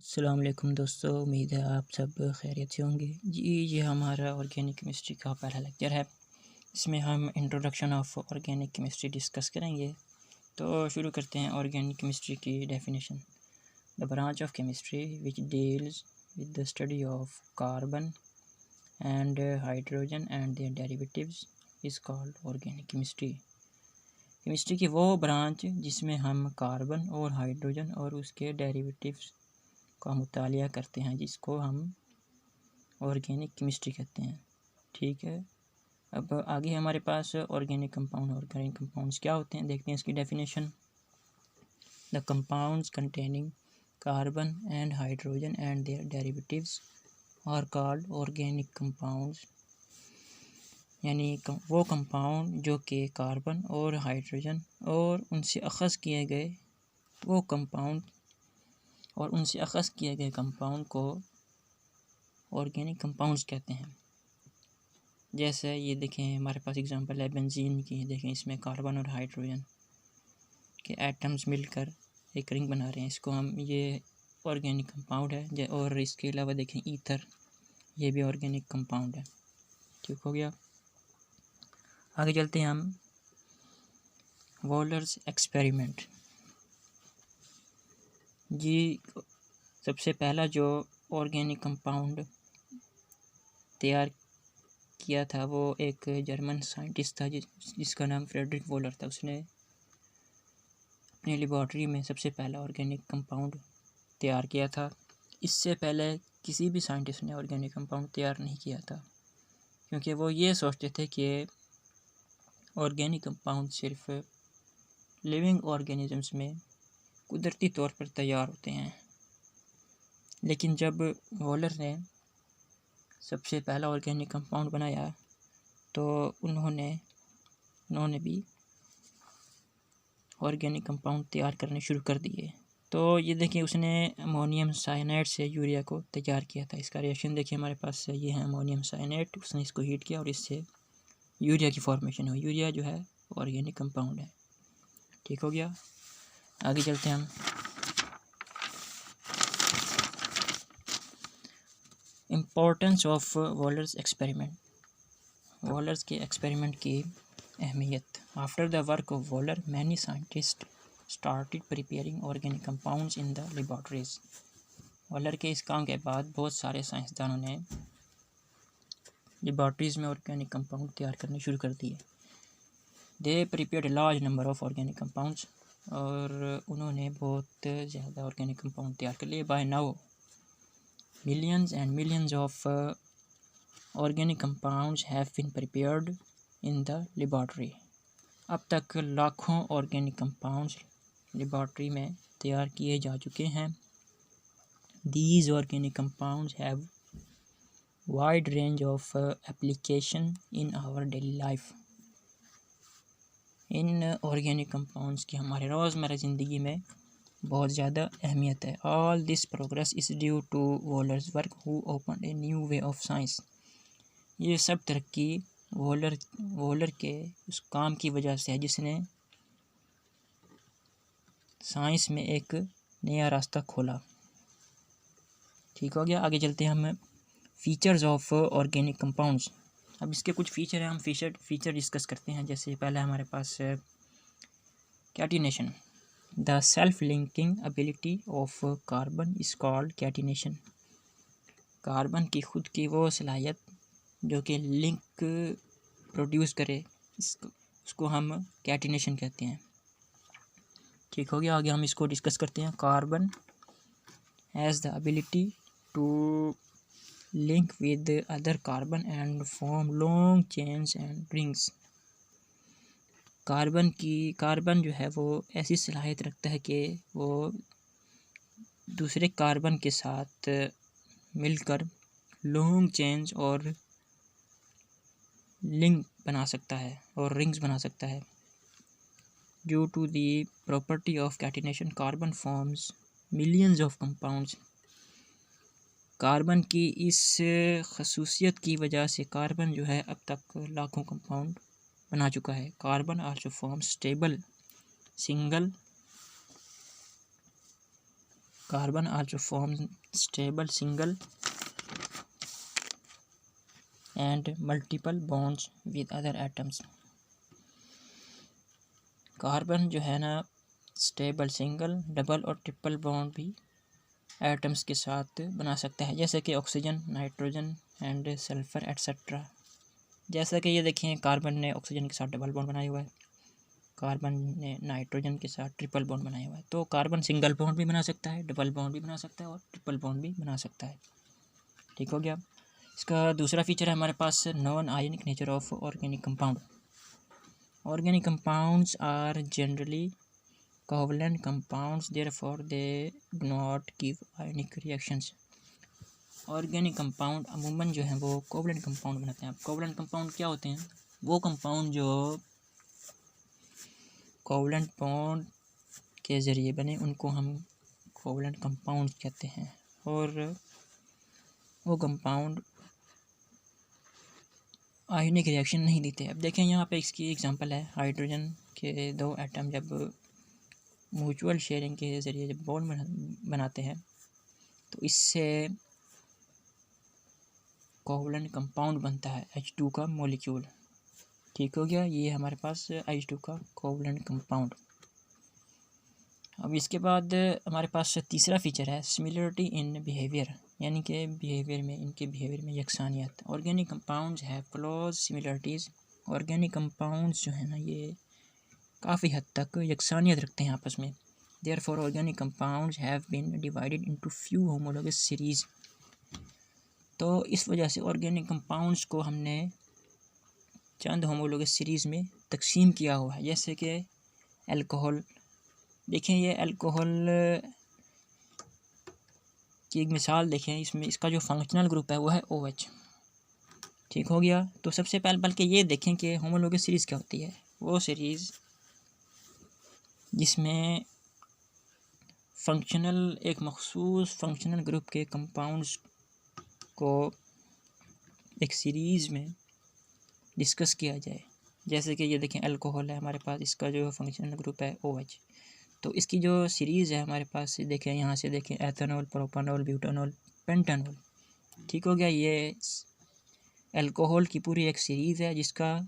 अस्सलाम वालेकुम दोस्तों, उम्मीद है आप सब खैरियत से होंगे। जी, ये हमारा ऑर्गेनिक केमिस्ट्री का पहला लेक्चर है। इसमें हम introduction of organic chemistry discuss करेंगे। तो शुरू करते हैं ऑर्गेनिक केमिस्ट्री की definition. The branch of chemistry which deals with the study of carbon and hydrogen and their derivatives is called organic chemistry. Chemistry की वो ब्रांच जिसमें हम कार्बन और हाइड्रोजन और उसके डेरिवेटिव्स का मुतालिया करते हैं, जिसको हम ऑर्गेनिक केमिस्ट्री कहते हैं। ठीक है, अब आगे हमारे पास ऑर्गेनिक कंपाउंड्स क्या होते हैं, देखते हैं इसकी definition. The compounds containing carbon and hydrogen and their derivatives are called organic compounds. यानी वो कंपाउंड जो कि कार्बन और हाइड्रोजन और उनसे अख़ज़ किए गए वो कंपाउंड और उनसे अख़ज़ किए गए कंपाउंड को ऑर्गेनिक कंपाउंड्स कहते हैं। जैसे ये देखें, हमारे पास एग्जांपल है बेंजीन की। देखें, इसमें कार्बन और हाइड्रोजन के एटम्स मिलकर एक रिंग बना रहे हैं, इसको हम ये ऑर्गेनिक कंपाउंड है। और इसके अलावा देखें ईथर, ये भी ऑर्गेनिक कंपाउंड है। ठीक हो गया, आगे चलते हैं हम। वॉलर्स एक्सपेरिमेंट। जी, सबसे पहला जो ऑर्गेनिक कंपाउंड तैयार किया था वो एक जर्मन साइंटिस्ट था जिसका नाम फ्रेडरिक वॉलर था। उसने अपनी लेबॉर्ट्री में सबसे पहला ऑर्गेनिक कंपाउंड तैयार किया था। इससे पहले किसी भी साइंटिस्ट ने ऑर्गेनिक कंपाउंड तैयार नहीं किया था, क्योंकि वो ये सोचते थे कि ऑर्गेनिक कंपाउंड सिर्फ लिविंग ऑर्गेनिजम्स में कुदरती तौर पर तैयार होते हैं। लेकिन जब वॉलर ने सबसे पहला ऑर्गेनिक कंपाउंड बनाया तो उन्होंने भी ऑर्गेनिक कंपाउंड तैयार करने शुरू कर दिए। तो ये देखिए, उसने अमोनियम साइनाइड से यूरिया को तैयार किया था। इसका रिएक्शन देखिए, हमारे पास ये है अमोनियम साइनाइड। उसने इसको हीट किया और इससे यूरिया की फॉर्मेशन हुई। यूरिया जो है ऑर्गेनिक कंपाउंड है। ठीक हो गया, आगे चलते हैं हम। Importance of Waller's experiment. Waller's के एक्सपेरिमेंट की अहमियत। After the work of Waller many scientist started preparing organic compounds in the laboratories. Waller के इस काम के बाद बहुत सारे साइंसदानों ने लेबॉर्ट्रीज में ऑर्गेनिक कंपाउंड तैयार करने शुरू कर दिए। They prepared large number of organic compounds, और उन्होंने बहुत ज़्यादा ऑर्गेनिक कंपाउंड तैयार कर लिए। By now millions and millions of organic compounds have been prepared in the laboratory. अब तक लाखों ऑर्गेनिक कंपाउंड्स लेबॉर्ट्री में तैयार किए जा चुके हैं। These organic compounds have wide range of application in our daily life. In organic compounds की हमारे रोज़मर्रा ज़िंदगी में बहुत ज़्यादा अहमियत है। All this progress is due to Waller's work, who opened a new way of science. ये सब तरक्की वॉलर के उस काम की वजह से है जिसने साइंस में एक नया रास्ता खोला। ठीक हो गया, आगे चलते हैं हम। Features of organic compounds. अब इसके कुछ फीचर हैं, हम फीचर डिस्कस करते हैं। जैसे पहला हमारे पास catenation. The self linking ability of carbon is called catenation. Carbon की खुद की वो सलाहियत जो कि लिंक प्रोड्यूस करे, उसको हम कैटिनेशन कहते हैं। ठीक हो गया, आगे हम इसको डिस्कस करते हैं। Carbon has the ability to link with other carbon and form long chains and rings. Carbon जो है वो ऐसी सलाहियत रखता है कि वो दूसरे कार्बन के साथ मिलकर लॉन्ग चेन्स और लिंक बना सकता है और रिंग्स बना सकता है। Due to the property of catenation carbon forms millions of compounds. Carbon की इस खसूसियत की वजह से कार्बन जो है अब तक लाखों कंपाउंड बना चुका है। Carbon also form stable single carbon also form stable single and multiple bonds with other atoms. Carbon जो है ना स्टेबल सिंगल, डबल और ट्रिपल बॉन्ड भी एटम्स के साथ बना सकता है, जैसे कि oxygen, nitrogen and sulphur etcetera. जैसा कि ये देखें, कार्बन ने ऑक्सीजन के साथ डबल बॉन्ड बनाया हुआ है, कार्बन ने नाइट्रोजन के साथ ट्रिपल बॉन्ड बनाया हुआ है। तो कार्बन सिंगल बॉन्ड भी बना सकता है, डबल बॉन्ड भी बना सकता है और ट्रिपल बॉन्ड भी बना सकता है। ठीक हो गया। इसका दूसरा फीचर है हमारे पास non ionic nature of organic compound. Organic compounds are generally covalent compounds, therefore they do not give ionic reactions. Organic compound अमूमन जो है वो कोवलेंट कंपाउंड बनाते हैं। अब कोवलेंट कंपाउंड क्या होते हैं? वो कंपाउंड जो कोवलेंट बॉन्ड के ज़रिए बने उनको हम कोवलेंट कंपाउंड कहते हैं, और वो कंपाउंड आयनिक रिएक्शन नहीं देते। अब देखें यहाँ पे इसकी एग्जांपल है, हाइड्रोजन के दो एटम जब म्यूचुअल शेयरिंग के ज़रिए जब बॉन्ड बनाते हैं तो इससे कोवलेंट कंपाउंड बनता है, H2 का मॉलिक्यूल। ठीक हो गया, ये हमारे पास H2 का कोवलेंट कंपाउंड। अब इसके बाद हमारे पास तीसरा फीचर है सिमिलरिटी इन बिहेवियर, यानी कि बिहेवियर में, इनके बिहेवियर में यकसानियत। Organic compounds have close similarities. Organic compounds जो है ना ये काफ़ी हद तक यकसानियत रखते हैं आपस में। Therefore organic compounds have been divided into few homologous series. तो इस वजह से ऑर्गेनिक कंपाउंड्स को हमने चंद होमोलोगस सीरीज़ में तकसीम किया हुआ है, जैसे कि अल्कोहल। देखें, ये अल्कोहल की एक मिसाल देखें, इसमें इसका जो फंक्शनल ग्रुप है वो है OH। ठीक हो गया। तो सबसे पहले बल्कि ये देखें कि होमोलोगस सीरीज़ क्या होती है। वो सीरीज़ जिसमें फंक्शनल, एक मखसूस फंक्शनल ग्रुप के कंपाउंड्स को एक सीरीज़ में डिस्कस किया जाए। जैसे कि ये देखें, अल्कोहल है हमारे पास, इसका जो फंक्शनल ग्रुप है OH। तो इसकी जो सीरीज़ है हमारे पास, देखें यहाँ से देखें, एथेनॉल, प्रोपानॉल, ब्यूटानॉल, पेंटानॉल। ठीक हो गया। ये अल्कोहल की पूरी एक सीरीज़ है जिसका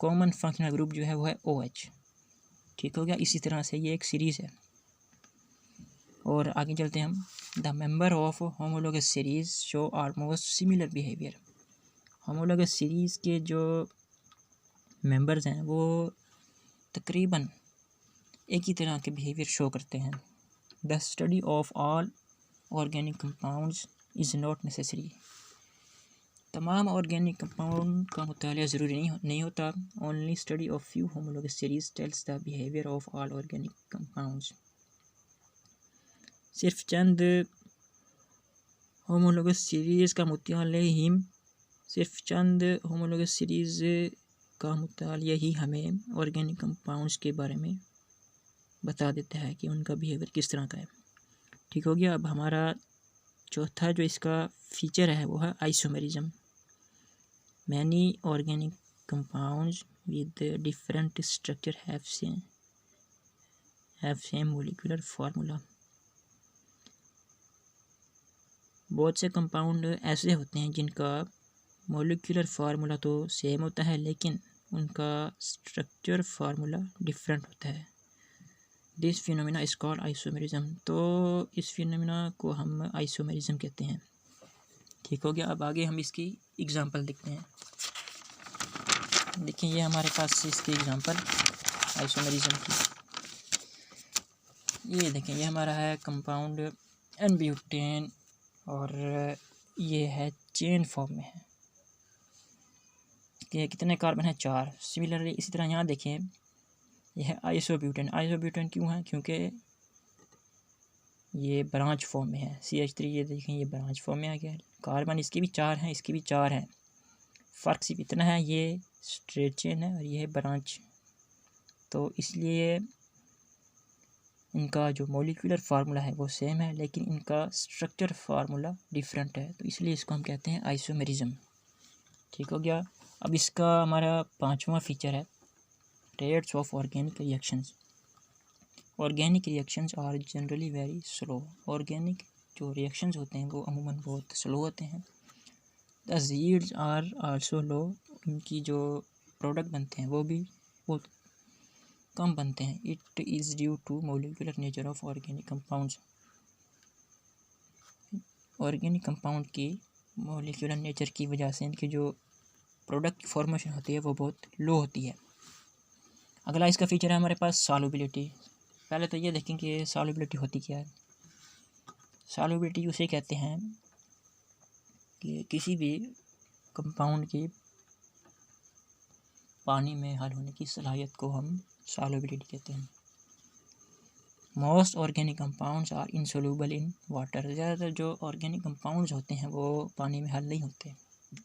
कॉमन फंक्शनल ग्रुप जो है वो है OH। ठीक हो गया। इसी तरह से ये एक सीरीज़ है। और आगे चलते हैं हम। The member of homologous series show almost similar behaviour. Homologous series के जो मेंबर्स हैं वो तकरीबन एक ही तरह के बिहेवियर शो करते हैं। The study of all organic compounds is not necessary. तमाम ऑर्गेनिक कंपाउंड का मुतालिया ज़रूरी नहीं होता। Only study of few homologous series tells the behaviour of all organic compounds. सिर्फ चंद होमोलोगस सीरीज़ का मुतालिया ही हमें ऑर्गेनिक कंपाउंड्स के बारे में बता देता है कि उनका बिहेवियर किस तरह का है। ठीक हो गया। अब हमारा चौथा जो इसका फीचर है वो है isomerism. Many organic compounds with different structure have same molecular formula. बहुत से कंपाउंड ऐसे होते हैं जिनका मोलिकुलर फार्मूला तो सेम होता है, लेकिन उनका स्ट्रक्चर फार्मूला डिफरेंट होता है। This phenomena is called isomerism. तो इस फिनोमिना को हम आइसोमेरिज्म कहते हैं। ठीक हो गया। अब आगे हम इसकी एग्जांपल देखते हैं। देखिए, ये हमारे पास इसकी एग्जांपल आइसोमेरिज्म की। ये देखें, ये हमारा है कंपाउंड N-ब्यूटेन और ये है चेन फॉर्म में है। कि कितने कार्बन है? 4। सिमिलरली इसी तरह यहाँ देखें, यह है आइसोब्यूटेन। आइसोब्यूटेन क्यों है? क्योंकि ये ब्रांच फॉर्म में है, CH3। ये देखें, ये ब्रांच फॉर्म में आ गया है। कार्बन इसके भी 4 हैं, इसके भी 4 हैं। फ़र्क सिर्फ इतना है, ये स्ट्रेट चेन है और ये है ब्रांच। तो इसलिए इनका जो मॉलिक्यूलर फार्मूला है वो सेम है, लेकिन इनका स्ट्रक्चर फार्मूला डिफरेंट है। तो इसलिए इसको हम कहते हैं आइसोमेरिज्म। ठीक हो गया। अब इसका हमारा 5वां फीचर है rates of organic reactions. Organic reactions are generally very slow. Organic जो रिएक्शंस होते हैं वो अमूमन बहुत स्लो होते हैं। The yields are also low. इनकी जो प्रोडक्ट बनते हैं वो भी बहुत कम बनते हैं। It is due to molecular nature of organic compounds. Organic compound की मोलिकुलर नेचर की वजह से इनकी जो प्रोडक्ट फॉर्मेशन होती है वो बहुत लो होती है। अगला इसका फीचर है हमारे पास सॉल्युबिलिटी। पहले तो ये देखें कि सॉल्युबिलिटी होती क्या है। सॉल्युबिलिटी उसे कहते हैं कि किसी भी कंपाउंड की पानी में हल होने की सलाहियत को हम सॉल्युबिलिटी कहते हैं। Most organic compounds are insoluble in water. ज़्यादातर जो ऑर्गेनिक कंपाउंड्स होते हैं वो पानी में हल नहीं होते।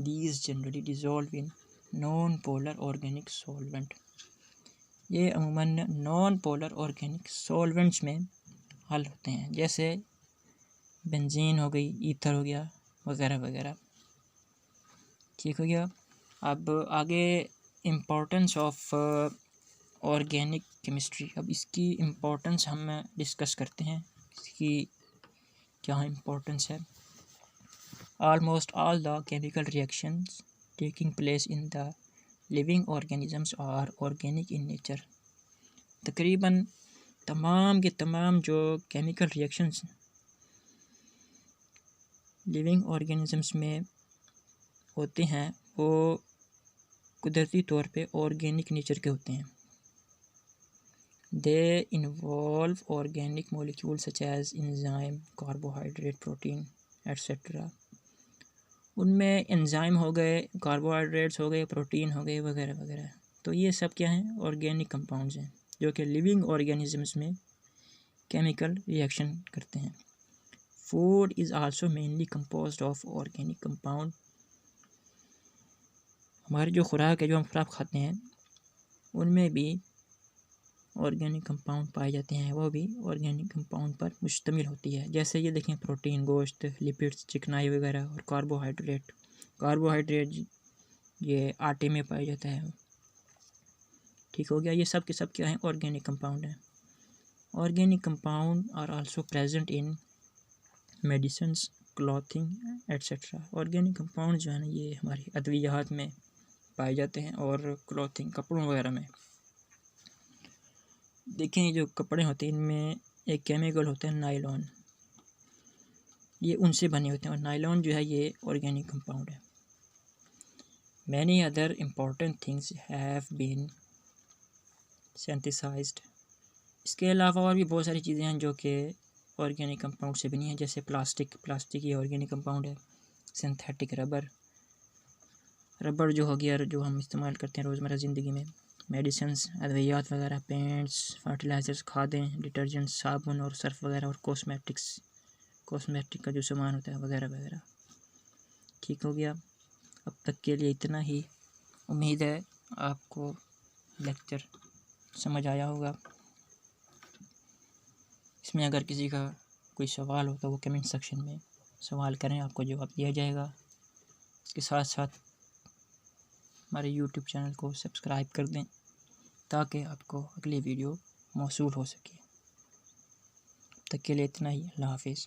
These generally dissolve in non polar organic solvent. ये अमूमन नॉन पोलर ऑर्गेनिक सॉल्वेंट्स में हल होते हैं, जैसे बेंजीन हो गई, ईथर हो गया, वगैरह वगैरह। ठीक हो गया। अब आगे इम्पोर्टेंस ऑफ ऑर्गेनिक केमिस्ट्री। अब इसकी इम्पोर्टेंस हम डिस्कस करते हैं, इसकी क्या इम्पोर्टेंस है। Almost all the chemical reactions taking place in the living organisms are organic in nature. तकरीबन तमाम के तमाम जो केमिकल रिएक्शंस लिविंग ऑर्गेनिजम्स में होते हैं वो कुदरती तौर पे ऑर्गेनिक नेचर के होते हैं। They involve organic molecule such as enzyme, carbohydrate, protein etcetera. उनमें एंजाइम हो गए, कार्बोहाइड्रेट्स हो गए, प्रोटीन हो गए, वगैरह वगैरह। तो ये सब क्या हैं, ऑर्गेनिक कंपाउंड्स हैं जो कि लिविंग ऑर्गेनिजम्स में केमिकल रिएक्शन करते हैं। Food is also mainly composed of organic compound. हमारी जो खुराक है, जो हम खुराक खाते हैं, उनमें भी ऑर्गेनिक कंपाउंड पाए जाते हैं, वो भी ऑर्गेनिक कंपाउंड पर मुश्तमिल होती है। जैसे ये देखें, प्रोटीन, गोश्त, लिपिड्स, चिकनाई वगैरह, और कार्बोहाइड्रेट। कार्बोहाइड्रेट ये आटे में पाया जाता है। ठीक हो गया। ये सब के सब क्या हैं, ऑर्गेनिक कंपाउंड हैं। Organic compound are also present in medicines, clothing etcetera. Organic compound जो है ना, ये हमारी अद्वियात में पाए जाते हैं और क्लॉथिंग, कपड़ों वगैरह में। देखें, ये जो कपड़े होते हैं इनमें एक केमिकल होता है नायलॉन, ये उनसे बने होते हैं, और नायलॉन जो है ये ऑर्गेनिक कंपाउंड है। Many other important things have been synthesised. इसके अलावा और भी बहुत सारी चीज़ें हैं जो कि ऑर्गेनिक कंपाउंड से बनी हैं, जैसे प्लास्टिक ये ऑर्गेनिक कंपाउंड है। सिंथेटिक रबर जो हो गया, जो हम इस्तेमाल करते हैं रोज़मर्रा ज़िंदगी में। मेडिसिन्स, अद्वियात वगैरह, पेंट्स, फर्टिलाइज़र्स, खादें, डिटर्जेंट्स, साबुन और सर्फ वगैरह, और कॉस्मेटिक का जो सामान होता है, वगैरह वगैरह। ठीक हो गया। अब तक के लिए इतना ही। उम्मीद है आपको लेक्चर समझ आया होगा। इसमें अगर किसी का कोई सवाल हो तो वो कमेंट सेक्शन में सवाल करें, आपको जवाब दिया जाएगा। इसके साथ साथ हमारे यूट्यूब चैनल को सब्सक्राइब कर दें ताकि आपको अगली वीडियो मौसूल हो सके। तब तक के लिए इतना ही। अल्लाह हाफिज़।